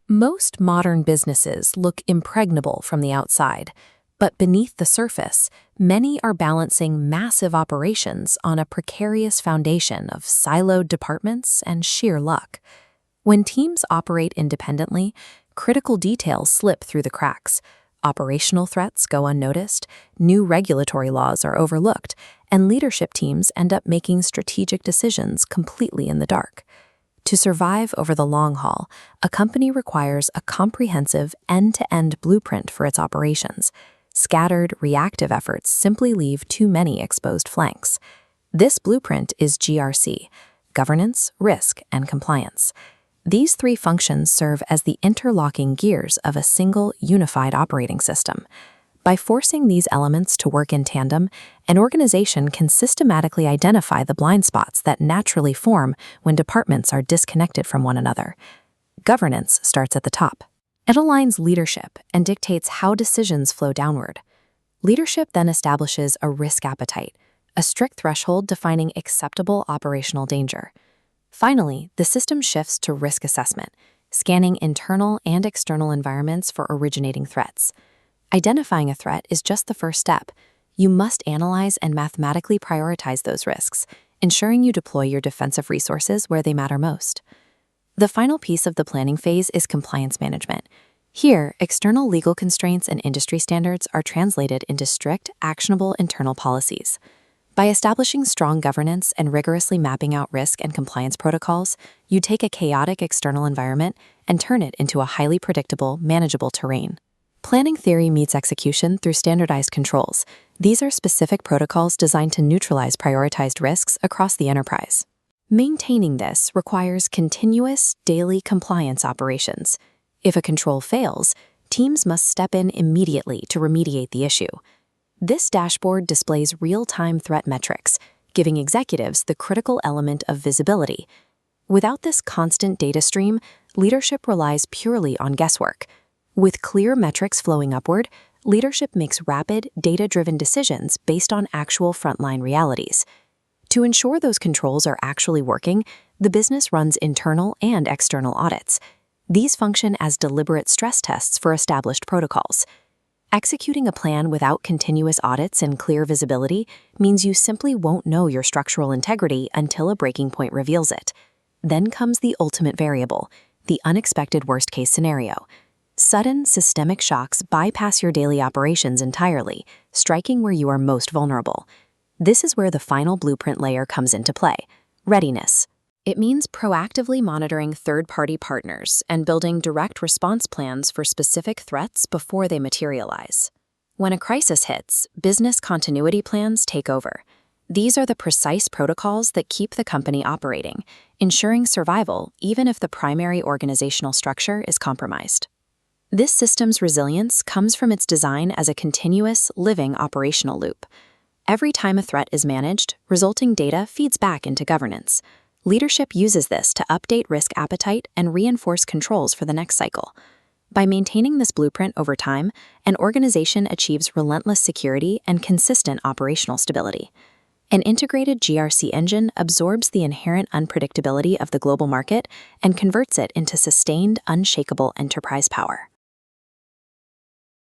Most modern businesses look impregnable from the outside, but beneath the surface, many are balancing massive operations on a precarious foundation of siloed departments and sheer luck. When teams operate independently, critical details slip through the cracks. Operational threats go unnoticed, new regulatory laws are overlooked, and leadership teams end up making strategic decisions completely in the dark. To survive over the long haul, a company requires a comprehensive end-to-end blueprint for its operations. Scattered, reactive efforts simply leave too many exposed flanks. This blueprint is GRC: governance, risk, and compliance. These three functions serve as the interlocking gears of a single, unified operating system. By forcing these elements to work in tandem, an organization can systematically identify the blind spots that naturally form when departments are disconnected from one another. Governance starts at the top. It aligns leadership and dictates how decisions flow downward. Leadership then establishes a risk appetite, a strict threshold defining acceptable operational danger. Finally, the system shifts to risk assessment, scanning internal and external environments for originating threats. Identifying a threat is just the first step. You must analyze and mathematically prioritize those risks, ensuring you deploy your defensive resources where they matter most. The final piece of the planning phase is compliance management. Here, external legal constraints and industry standards are translated into strict, actionable internal policies. By establishing strong governance and rigorously mapping out risk and compliance protocols, you take a chaotic external environment and turn it into a highly predictable, manageable terrain. Planning theory meets execution through standardized controls. These are specific protocols designed to neutralize prioritized risks across the enterprise. Maintaining this requires continuous, daily compliance operations. If a control fails, teams must step in immediately to remediate the issue. This dashboard displays real-time threat metrics, giving executives the critical element of visibility. Without this constant data stream, leadership relies purely on guesswork. With clear metrics flowing upward, leadership makes rapid, data-driven decisions based on actual frontline realities. To ensure those controls are actually working, the business runs internal and external audits. These function as deliberate stress tests for established protocols. Executing a plan without continuous audits and clear visibility means you simply won't know your structural integrity until a breaking point reveals it. Then comes the ultimate variable, the unexpected worst-case scenario. Sudden, systemic shocks bypass your daily operations entirely, striking where you are most vulnerable. This is where the final blueprint layer comes into play: readiness. It means proactively monitoring third-party partners and building direct response plans for specific threats before they materialize. When a crisis hits, business continuity plans take over. These are the precise protocols that keep the company operating, ensuring survival even if the primary organizational structure is compromised. This system's resilience comes from its design as a continuous, living operational loop. Every time a threat is managed, resulting data feeds back into governance. Leadership uses this to update risk appetite and reinforce controls for the next cycle. By maintaining this blueprint over time, an organization achieves relentless security and consistent operational stability. An integrated GRC engine absorbs the inherent unpredictability of the global market and converts it into sustained, unshakable enterprise power.